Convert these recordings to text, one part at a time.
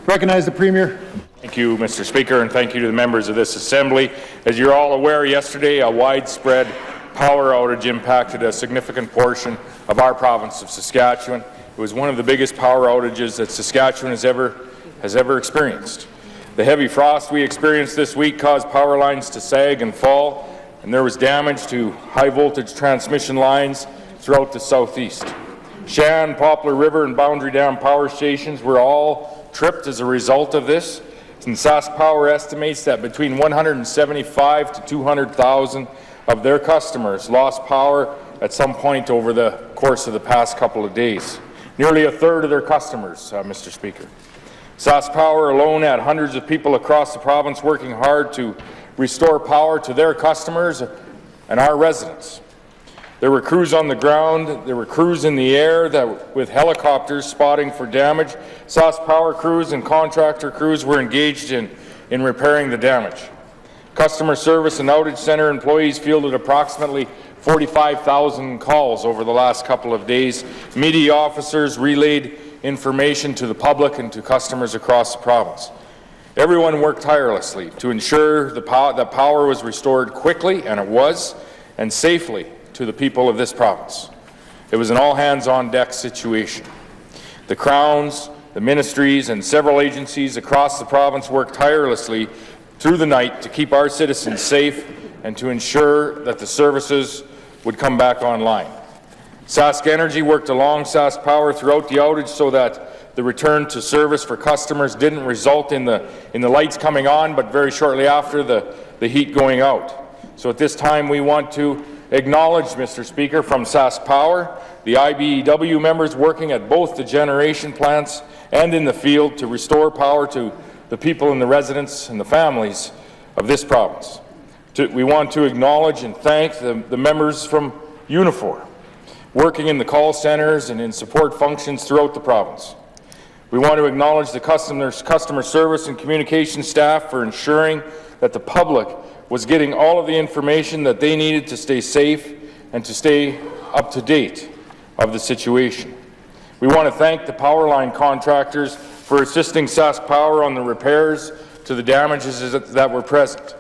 Recognize the Premier. Thank you, Mr. Speaker, and thank you to the members of this Assembly. As you're all aware, yesterday a widespread power outage impacted a significant portion of our province of Saskatchewan. It was one of the biggest power outages that Saskatchewan has ever experienced. The heavy frost we experienced this week caused power lines to sag and fall, and there was damage to high-voltage transmission lines throughout the southeast. Shan, Poplar River, and Boundary Dam power stations were all tripped as a result of this, and SaskPower estimates that between 175 to 200,000 of their customers lost power at some point over the course of the past couple of days. Nearly a third of their customers, Mr. Speaker. SaskPower alone had hundreds of people across the province working hard to restore power to their customers and our residents. There were crews on the ground, there were crews in the air with helicopters spotting for damage. SaskPower crews and contractor crews were engaged in repairing the damage. Customer service and outage center employees fielded approximately 45,000 calls over the last couple of days. Media officers relayed information to the public and to customers across the province. Everyone worked tirelessly to ensure that power was restored quickly, and it was, and safely to the people of this province. It was an all-hands-on-deck situation. The Crowns, the Ministries, and several agencies across the province worked tirelessly through the night to keep our citizens safe and to ensure that the services would come back online. SaskEnergy worked along SaskPower throughout the outage so that the return to service for customers didn't result in the lights coming on, but very shortly after the heat going out. So at this time we want to acknowledge, Mr. Speaker, from SaskPower, the IBEW members working at both the generation plants and in the field to restore power to the people and the residents and the families of this province. We want to acknowledge and thank the members from Unifor, working in the call centres and in support functions throughout the province. We want to acknowledge the customer service and communication staff for ensuring that the public was getting all of the information that they needed to stay safe and to stay up to date of the situation. We want to thank the power line contractors for assisting SaskPower on the repairs to the damages that were present.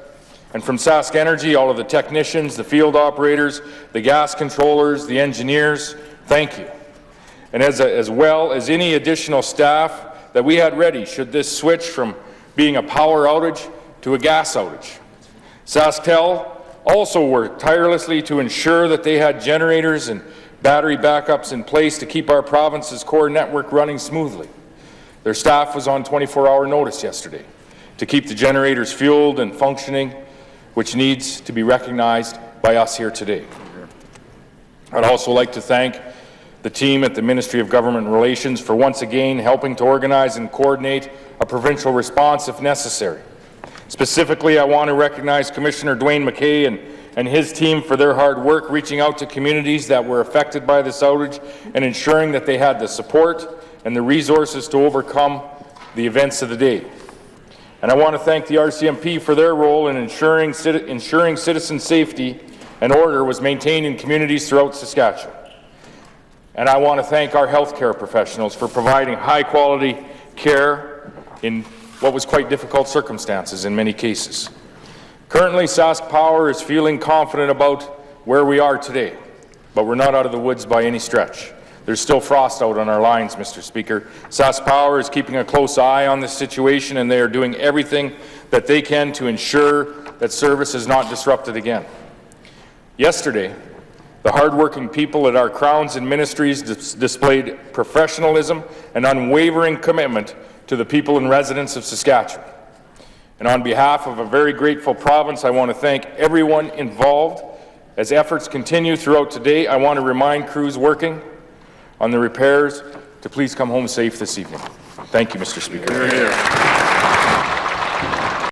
And from SaskEnergy, all of the technicians, the field operators, the gas controllers, the engineers, thank you. And as well as any additional staff that we had ready should this switch from being a power outage to a gas outage. SaskTel also worked tirelessly to ensure that they had generators and battery backups in place to keep our province's core network running smoothly. Their staff was on 24-hour notice yesterday to keep the generators fueled and functioning, which needs to be recognized by us here today. I'd also like to thank the team at the Ministry of Government Relations for once again helping to organize and coordinate a provincial response if necessary. Specifically, I want to recognize Commissioner Dwayne McKay and his team for their hard work reaching out to communities that were affected by this outage and ensuring that they had the support and the resources to overcome the events of the day. And I want to thank the RCMP for their role in ensuring citizen safety and order was maintained in communities throughout Saskatchewan. And I want to thank our healthcare professionals for providing high-quality care in what was quite difficult circumstances in many cases. Currently, SaskPower is feeling confident about where we are today, but we're not out of the woods by any stretch. There's still frost out on our lines, Mr. Speaker. SaskPower is keeping a close eye on this situation, and they are doing everything that they can to ensure that service is not disrupted again. Yesterday, the hardworking people at our Crowns and Ministries displayed professionalism and unwavering commitment to the people and residents of Saskatchewan. And on behalf of a very grateful province, I want to thank everyone involved. As efforts continue throughout today, I want to remind crews working on the repairs to please come home safe this evening. Thank you, Mr. Speaker.